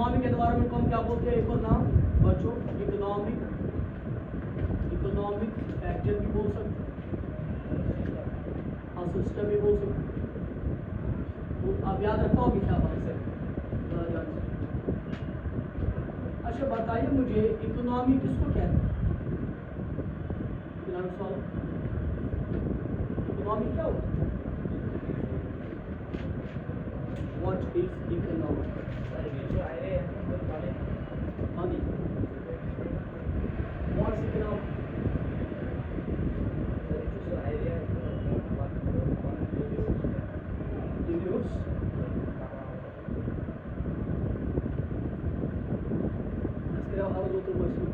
Economic environment को हम क्या बोलते हैं? एक और नाम बच्चों, इकोनॉमिक फैक्टर भी बोल सकते हैं, हाँ सिस्टम भी बोल सकते हैं। तो आप याद रखा होगी क्या बात से? अच्छा बताइए मुझे, इकोनॉमी किसको कहते हैं? इकोनॉमी क्या होता है? What is economic? Money. What's economic? Use. Mesela arada oturmasın.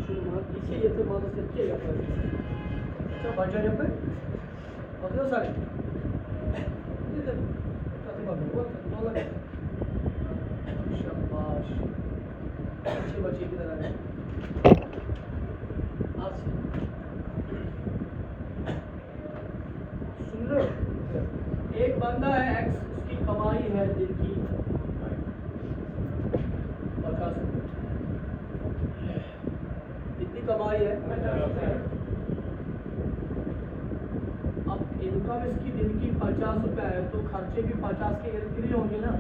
Şunu iki yatı mağazası etkiye yapar. Mesela bacar yapar. Bakıyor sadece. Ne de? Katı bakıyor. Dolar yapar. शाबाश, अच्छे बच्चे की तरह आज सुन लो, एक बंदा है एक्स, उसकी कमाई है दिन की 50 रुपये। कितनी कमाई है? 50। अब इनकम इसकी दिन की 50 रुपये है, तो खर्चे भी 50 के इर्द गिर्द होंगे ना।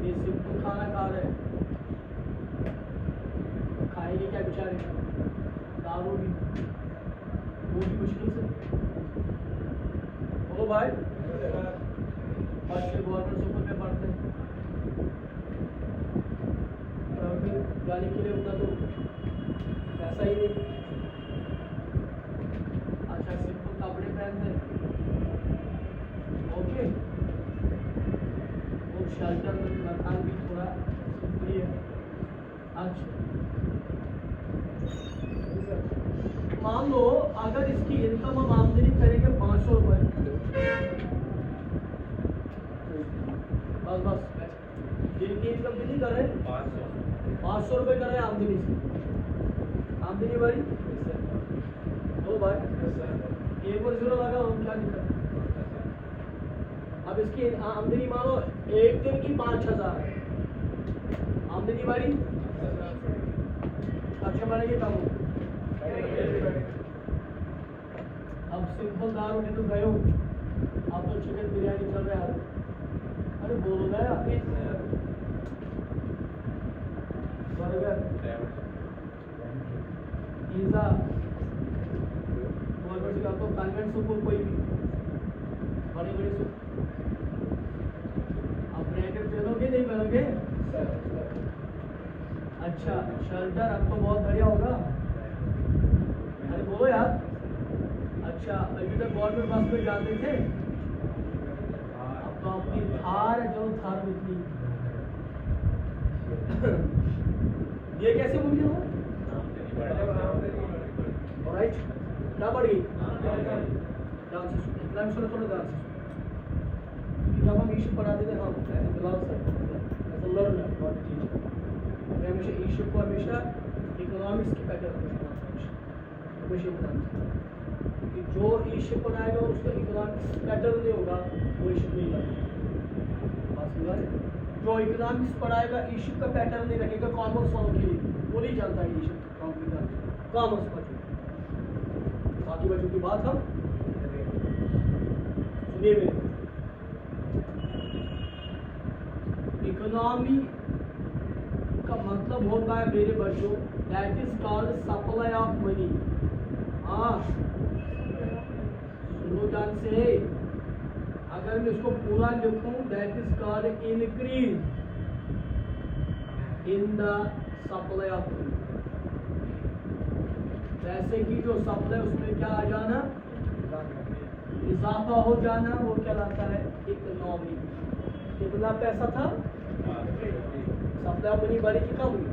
ये सिंपल खाना खा रहे हैं, खाएंगे क्या बेचारे? दारू भी, वो भी मुश्किल से। बोलो भाई, बच्चे गवर्नमेंट स्कूल में पढ़ते हैं, जाने के लिए उनका तो पैसा ही नहीं। अच्छा सिंपल कपड़े पहनते हैं, ओके, वो शेल्टर मकान भी थोड़ा सिंपली है। अच्छा मान लो अगर इसकी इनकम हम आमदनी करेंगे 500 रुपये, बस दिन की इनकम कितनी कर रहे हैं? 500 रुपये कर रहे हैं आमदनी से। आमदनी भाई दो भाई, एक और जीरो लगा, हम क्या दिक्कत? अब इसकी आमदनी मानो एक दिन की 5000 आमदनी बारी। अच्छा बढ़ेगी कम। अब सिंपल दारू के तो गए हो, आप तो चिकन बिरयानी चल रहा है। अरे बोलो गया बर्गर, पिज्जा, गवर्नमेंट का तो कॉन्वेंट स्कूल कोई भी बड़ी बड़ी आप ब्रांडेड पहनोगे नहीं पहनोगे? अच्छा शेल्टर आपको बहुत बढ़िया होगा। अरे बोलो यार। अच्छा अभी तक गवर्नमेंट बस में जाते थे, अब तो अपनी थार है, चलो थार बिकनी। ये कैसे मुमकिन हो? ऑलराइट, क्या बढ़ी? इतना सुनो, थोड़ा ध्यान से। जब हम ईश्वर पढ़ाते थे, हम मैं हमेशा ईश्वर को हमेशा इकोनॉमिक्स की पैटर्न हमेशा कि जो ईश्वर पढ़ाएगा उसका इकोनॉमिक्स पैटर्न नहीं होगा, वो ईश्वर नहीं लगेगा। जो इकोनॉमिक्स पढ़ाएगा ईश्वर का पैटर्न नहीं रखेगा कॉमर्स वालों के लिए, वो नहीं चलता है ईश्वर कॉमर्स बच्चों। बाकी बच्चों की बात हम सुनिए मेरे। इकोनॉमी का मतलब होता है मेरे बच्चों, that is called supply of money. हाँ सुनो जान से, अगर मैं इसको पूरा लिखूं, that is called increase in the supply of money. जैसे कि जो सप्लाई उसमें क्या आ जाना, इजाफा हो जाना, वो कहलाता है इकोनॉमी। कितना पैसा था? सप्लाई ऑफ मनी बढ़ी कि कम हुई?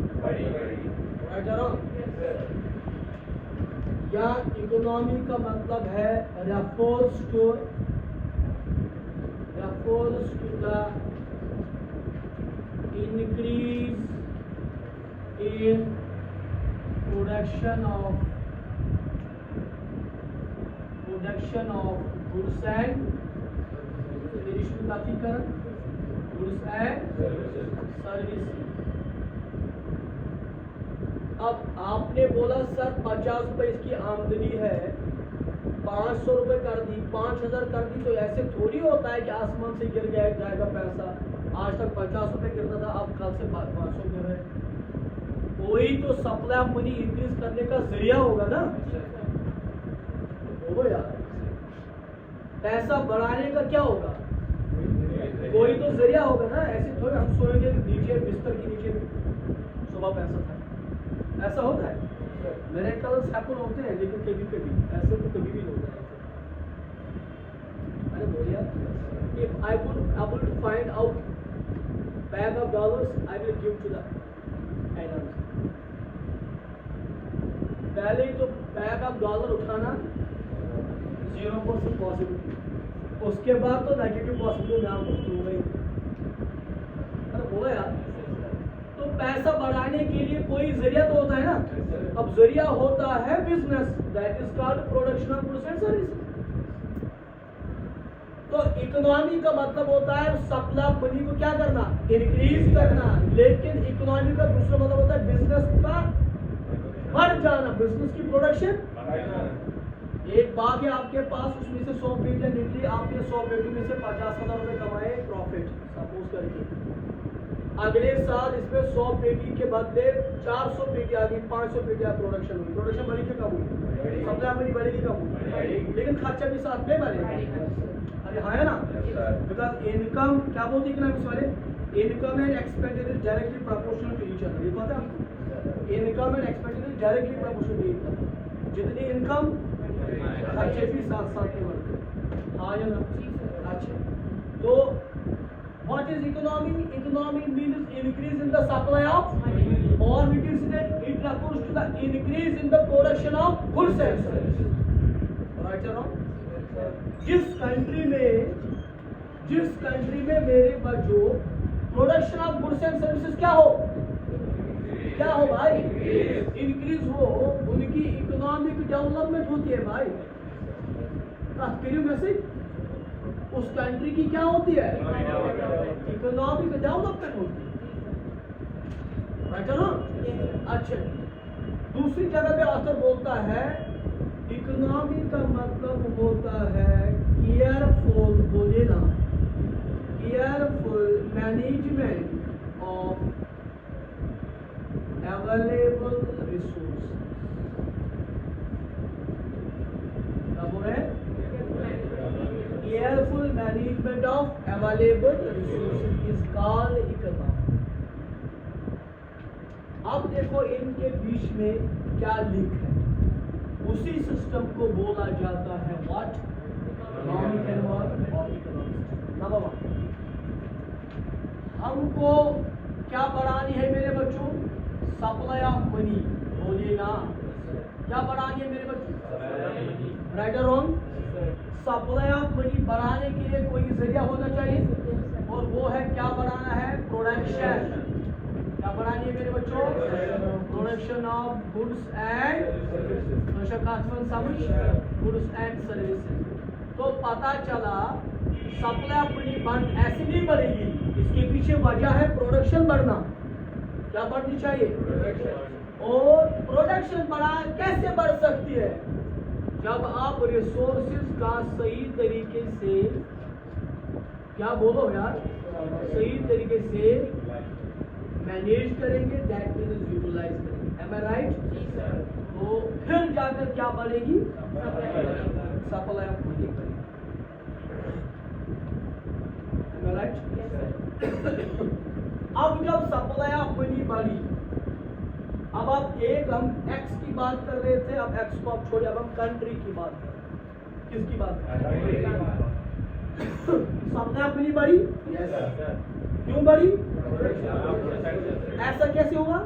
या इकोनॉमी का मतलब है refers to the increase in production of goods and जातिकरण, गुड्स एंड सर्विस। अब आपने बोला सर 50 रुपए इसकी आमदनी है, 500 रुपए कर दी, 5000 कर दी, तो ऐसे थोड़ी होता है कि आसमान से गिर जाएगा पैसा। आज तक 50 रुपए गिरता था, अब कल से 500 गिर रहे। कोई तो सप्लाई ऑफ मनी इंक्रीज करने का जरिया होगा ना, बोलो यार। पैसा बढ़ाने का क्या होगा, कोई तो जरिया होगा ना। ऐसे थोड़ी हम सोएंगे नीचे बिस्तर के नीचे सुबह पैसा था, ऐसा होता है। मेरे कलर्स हैपन होते हैं, लेकिन कभी कभी ऐसे तो कभी भी होता है। अरे बोलिए, if I would able to find out bag of dollars, I will give to the finance। पहले ही तो बैग ऑफ डॉलर उठाना 0% पॉसिबिलिटी, उसके बाद तो नेगेटिव पॉसिबिलिटी में आपको दूंगा ही। अरे बोला यार, तो पैसा बढ़ाने के लिए कोई जरिया तो होता है ना। अब जरिया होता है business, that is called production of goods and services. तो इकोनॉमी का मतलब होता है सप्लाई ऑफ मनी को क्या करना, इंक्रीज करना। लेकिन इकोनॉमी का दूसरा मतलब होता है बिजनेस का बढ़ जाना, बिजनेस की प्रोडक्शन। एक बाग है आपके पास, उसमें से 100 पेटियां निकली, आपने 100 पेटी में से 50,000 रुपए कमाए प्रॉफिट सपोज करके। अगले साल इसमें 100 पेटी के बदले 400 पेटी आ गई, 500 पेटियां प्रोडक्शन हुई। प्रोडक्शन बढ़ी की कम हुई, सप्लाई मनी बढ़ेगी कम हुई, लेकिन खर्चा भी साथ में बढ़ेगा। अरे हाँ है ना, बिकॉज इनकम क्या बोलती है ना वाले, income and expenditure directly proportional to each other. ये पता है आपको, income and expenditure directly proportional to each other. जितनी इनकम खर्चे भी साथ साथ में बढ़ते हैं। हाँ या ना? अच्छा, तो what is economy? Economy means increase in the supply of money, or we can say that it refers to the increase in the production of goods and services. Right or wrong? जिस country में मेरे बच्चों production of goods and services क्या हो भाई, increase हो, उनकी economic development होती है भाई। मैसेज उस कंट्री की क्या होती है, इकोनॉमिक डेवलपमेंट होती है। राइट ना? अच्छा, दूसरी जगह पे ऑथर बोलता है इकोनॉमी का मतलब होता है केयरफुल, बोलिए ना, careful management of available resource. क्या बोल रहे हैं, careful management of available resources is called economy. अब देखो इनके बीच में क्या लिंक है, उसी सिस्टम को बोला जाता है व्हाट, इकोनॉमिक एंड नंबर 1। हमको क्या बढ़ानी है मेरे बच्चों, सप्लाई ऑफ मनी। बोलिए ना, क्या बढ़ानी है मेरे बच्चों, राइट और रॉन्ग? सप्लाई ऑफ मनी बढ़ाने के लिए कोई जरिया होना चाहिए, और वो है क्या बढ़ाना है, प्रोडक्शन। क्या बढ़ानी है मेरे बच्चों, production of goods and goods and services. तो पता चला सप्लाई ऑफ मनी ऐसे नहीं बढ़ेगी, इसके पीछे वजह है प्रोडक्शन बढ़ना। क्या बढ़नी चाहिए, और प्रोडक्शन बढ़ा कैसे बढ़ सकती है, जब आप रिसोर्सेज का सही तरीके से, क्या बोलो यार, सही तरीके से मैनेज करेंगे, दैट मींस यूटिलाइज करेंगे। एम आई राइट? तो फिर जाकर क्या बढ़ेगी, सप्लाई ऑफ मनी बढ़ेगी। एम आई राइट? अब जब सप्लाई ऑफ मनी बढ़ी, अब आप हम एक्स की बात कर रहे थे, अब एक्स को आप छोड़िए, अब हम कंट्री की बात कर रहे हैं। किसकी बात कर रहे हैं, सप्लाई ऑफ मनी बढ़ी, क्यों बढ़ी, ऐसा कैसे होगा,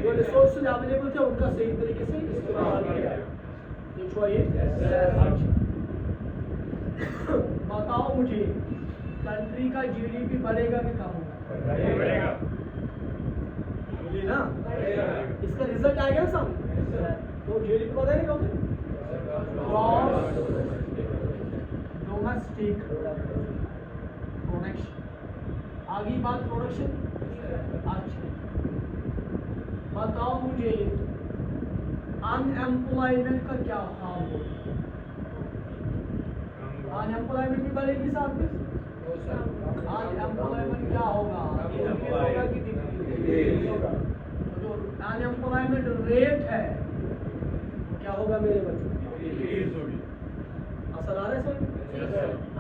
जो रिसोर्सेज अवेलेबल थे उनका सही तरीके से इस्तेमाल किया। बताओ मुझे, कंट्री का जीडीपी बढ़ेगा कि कम होगा, बोलिए ना, इसका रिजल्ट आएगा ना सामने। तो जीडीपी बढ़ेगा क्या होता है, डोमेस्टिक नेक्स्ट आगे बात प्रोडक्शन। अच्छा बताओ मुझे अनएम्प्लॉयमेंट का क्या हाल होगा? अनएम्प्लॉयमेंट भी बढ़ेगी साथ में। अनएम्प्लॉयमेंट क्या होगा? इंक्रीज होगा कि डिक्रीज होगा? जो अनएम्प्लॉयमेंट रेट है क्या होगा मेरे बच्चों? डिक्रीज होगी। असर आ रहा है समझ?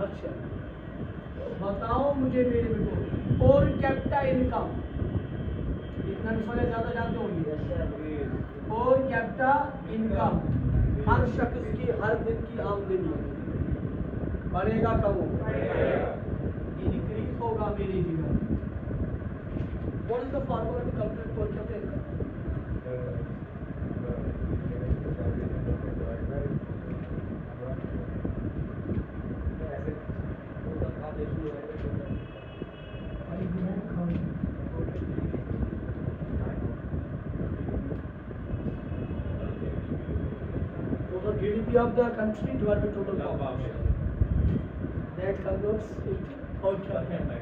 अच्छा बताओ मुझे मेरे बेटो पर कैपिटा इनकम इतना वाले ज्यादा जानते होंगे। पर कैपिटा इनकम हर शख्स की हर दिन की आमदनी बढ़ेगा कम होगा? इंक्रीज होगा मेरे जीवन। What is the formula to calculate per capita income? GDP of the country divided by total population. That converts into per capita.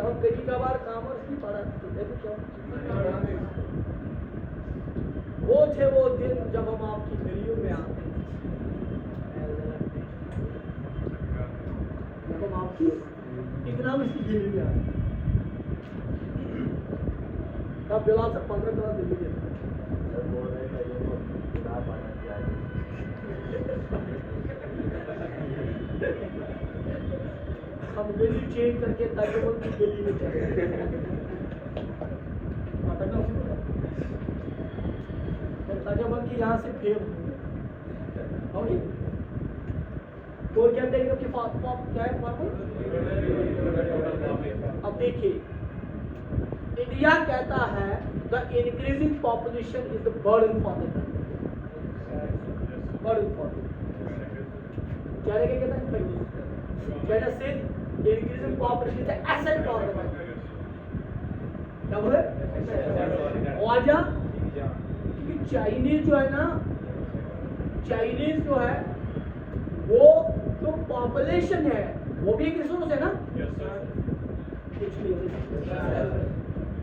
हम कई बार कॉमर्स भी पढ़ाते थे क्या? वो थे वो दिन जब हम आपकी गलियों में आते थे, जब हम आपकी इकोनॉमिक्स की गली में आते तब बिला से 15 करोड़ दिल्ली के हम गली चेंज करके ताजमहल की गली में चले। ताजमहल की यहाँ से फेल होगी तो क्या करेगा कि क्या है अब देखिए इंडिया कहता है the increasing population is the burden for the country. Burden for क्या कहता है चाइना से increasing population is asset for the country. क्या बोले? वजह क्योंकि चाइनीज जो है ना, चाइनीज जो है वो जो पॉपुलेशन है वो भी एक रिसोर्स है ना।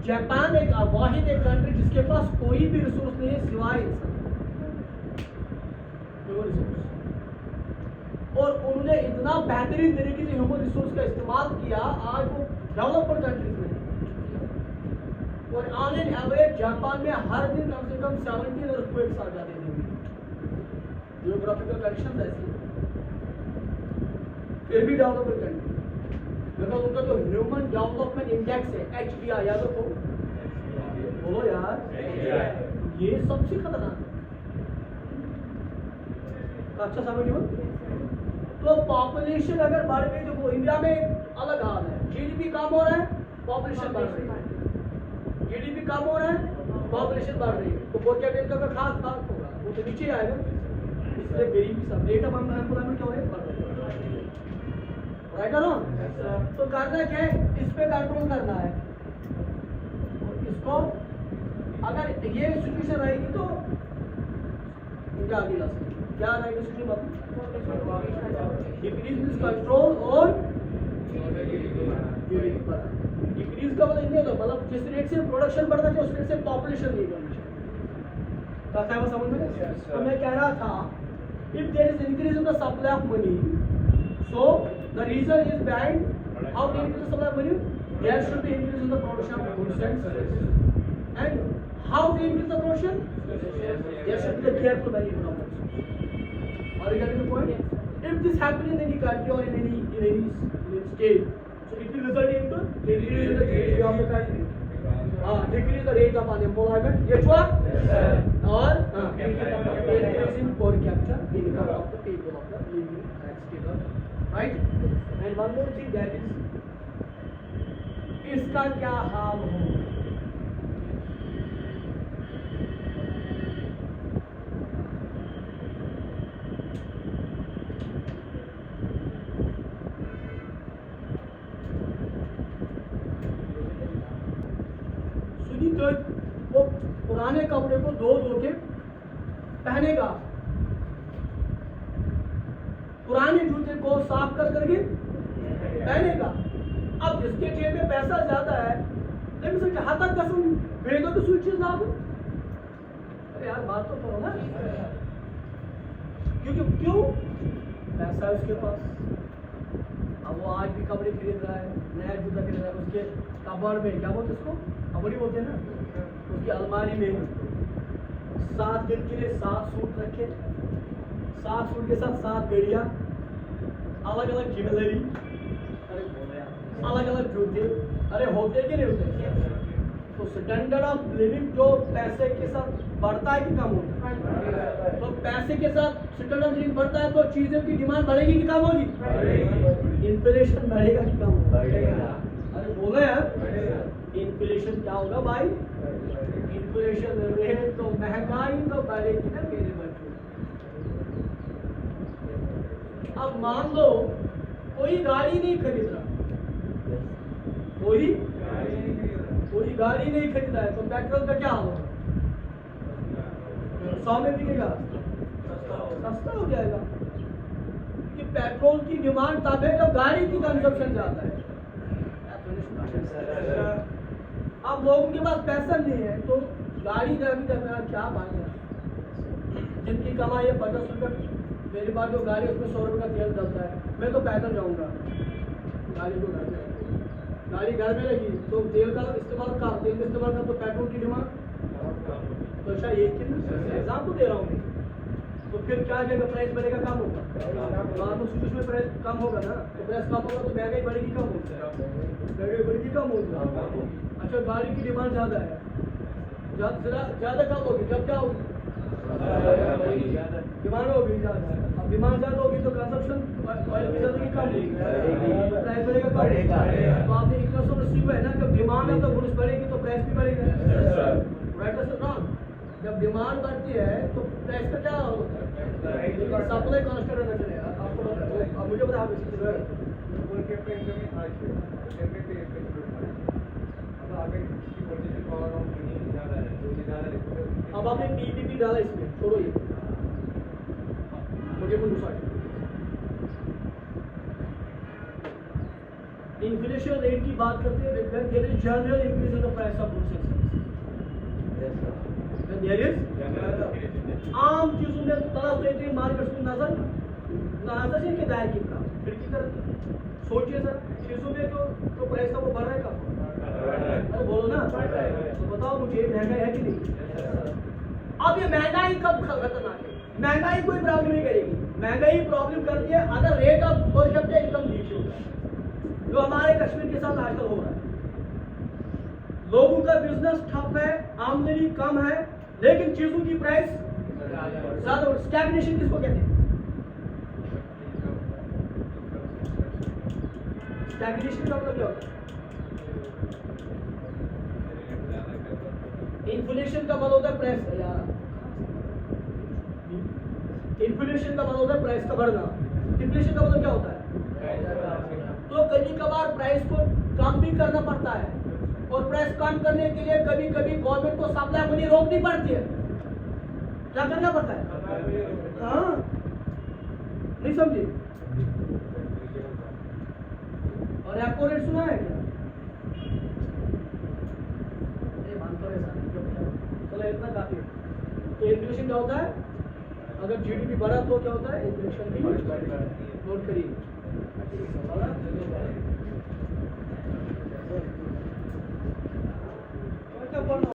जापान एक वाहिद एक कंट्री जिसके पास कोई भी रिसोर्स नहीं है सिवाय और उन्होंने इतना बेहतरीन तरीके से ह्यूमन रिसोर्स का इस्तेमाल किया, आज वो डेवलप्ड कंट्रीज में और ऑन एन एवरेज जापान में हर दिन कम से कम 17 अर्थक्वेक्स आ जाते हैं। जियोग्राफिकल कंडीशन ऐसी फिर भी डेवलप्ड कंट्री बिकॉज उनका जो ह्यूमन डेवलपमेंट इंडेक्स है HDI याद रखो, बोलो यार, ये सबसे खतरनाक है। अच्छा समझिए तो पॉपुलेशन अगर बढ़ गई तो इंडिया में अलग हाल है। GDP कम हो रहा है, पॉपुलेशन बढ़ रही है। GDP कम हो रहा है, पॉपुलेशन बढ़ रही है, तो पर कैपिटा इनकम का खास बात होगा, वो तो नीचे आएगा। इसलिए गरीबी सब रेट ऑफ अनएम्प्लॉयमेंट क्या हो रहा है, बढ़ रहा है। राइट और रॉन्ग? तो करना क्या है, इस पे कंट्रोल करना है। इसको अगर ये सिचुएशन रहेगी तो क्या आगे ला सकते? क्या रहेगा सिचुएशन? डिक्रीज मींस कंट्रोल और डिक्रीज का मतलब ये मतलब जिस रेट से प्रोडक्शन बढ़ना चाहिए उस रेट से पॉपुलेशन नहीं बढ़नी चाहिए। समझ में? तो मैं कह रहा था if there is increase in the supply of money, so the reason is behind how to increase the supply of money, there should be increase in the production of goods and services. And how to increase the production? There should be the careful management of goods. Are you getting the point? If this happens in any country or in any state, so it will result in the increase in the GDP of the country, decrease the rate of unemployment, yes or increase in per capita income of the people of the living state. Right? And one more thing that is, इसका क्या हाल हो? सुनी तो वो पुराने कपड़े को धो के पहनेगा पुराने जूते को साफ कर करके पहनेगा। अब जिसके जेब में पैसा ज्यादा है, लेकिन सोचे हाथ कसम भेजो तो सुई चीज ना दो। अरे यार बात तो करो ना, क्योंकि क्यों पैसा है उसके पास। अब वो आज भी कपड़े खरीद रहा है, नया जूता खरीद रहा है, उसके कबर्ड में क्या बोलते उसको, कबड़ी बोलते हैं ना, उसकी अलमारी में 7 दिन के लिए 7 सूट रखे, 7 सूट के साथ 7 बेड़िया, अलग अलग ज्वेलरी, अलग अलग जूते। अरे होते कि नहीं होते? तो स्टैंडर्ड ऑफ लिविंग जो पैसे के साथ बढ़ता है कि कम होता है? तो पैसे के साथ स्टैंडर्ड ऑफ लिविंग बढ़ता है तो चीजों की डिमांड बढ़ेगी कि कम होगी? इन्फ्लेशन बढ़ेगा कि कम होगा? अरे बोलो यार, इन्फ्लेशन क्या होगा भाई? इन्फ्लेशन रहे तो महंगाई तो बढ़ेगी ना मेरे बच्चों। अब मान लो कोई गाड़ी नहीं खरीद रहा, कोई गाड़ी नहीं खरीद रहा है, तो पेट्रोल का क्या होगा? 100 में बिकेगा, सस्ता हो जाएगा, क्योंकि पेट्रोल की डिमांड तब है जब गाड़ी की कंजप्शन ज्यादा है। अब लोगों के पास पैसा नहीं है तो गाड़ी का भी क्या बात है? जिनकी कमाई है 50 रुपये, मेरे पास जो गाड़ी है उसमें 100 रुपये का तेल डलता है, मैं तो पैदल जाऊंगा, गाड़ी को घर में, गाड़ी घर में लगी तो तेल का इस्तेमाल तो पेट्रोल की डिमांड तो शायद एक एग्जाम तो दे रहा हूँ। तो फिर क्या जगह प्राइस बढ़ेगा, कम होगा? तो शुरू में प्राइस कम होगा ना, तो प्राइस कम होगा तो महंगाई बढ़ेगी कम होगी? महंगाई बढ़ेगी कम होगी। अच्छा गाड़ी की डिमांड ज्यादा है, ज्यादा कम होगी, जब क्या होगी? डिमांड होगी ज्यादा। अब डिमांड ज्यादा होगी तो कंजप्शन ऑयल की ज्यादा कम होगी, प्राइस बढ़ेगा कम होगा। तो आपने इतना सो सीखा है ना, जब डिमांड है तो गुड्स बढ़ेगी तो प्राइस भी बढ़ेगा, राइट और रॉन्ग? जब डिमांड बढ़ती है तो प्राइस का क्या होता है? सप्लाई कांस्टेंट रहना चाहिए। आपको अब मुझे बताओ अब आपने पीपीपी डाला इसमें, छोड़ो ये, मुझे दूसरा इन्फ्लेशन रेट की बात करते हैं। There is general increase in the price of goods and services. There is आम चीजों में तरफ देते हैं मार्केट में नजर से के दायर की तरफ, फिर की तरफ सोचिए सर, चीजों में जो प्राइस है वो बढ़ रहा है कब? अरे बोलो ना, तो बताओ मुझे महंगाई है कि नहीं? अब ये महंगाई कब खतरनाक है? महंगाई कोई प्रॉब्लम नहीं करेगी, महंगाई प्रॉब्लम करती है अगर रेट ऑफ पर कैपिटा इनकम नीचे होता है, जो हमारे कश्मीर के साथ आजकल हो रहा है। लोगों का बिजनेस ठप है, आमदनी कम है, लेकिन चीजों की प्राइस ज्यादा। स्टैग्नेशन किसको कहते हैं? स्टैग्नेशन का मतलब क्या होता है? इन्फ्लेशन का मतलब होता है प्राइस, यार इन्फ्लेशन का मतलब होता है प्राइस का बढ़ना, डिफ्लेशन का मतलब क्या होता है? तो कभी कभार प्राइस को कम भी करना पड़ता है, और प्राइस कम करने के लिए कभी कभी गवर्नमेंट को सप्लाई मनी रोकनी पड़ती है। क्या करना पड़ता है? हाँ नहीं समझे? और आपको रेट सुना है क्या? चलो इतना काफी है। तो इन्फ्लेशन क्या होता है? अगर जीडीपी बढ़ा तो क्या होता है? इन्फ्लेशन भी नोट करिए।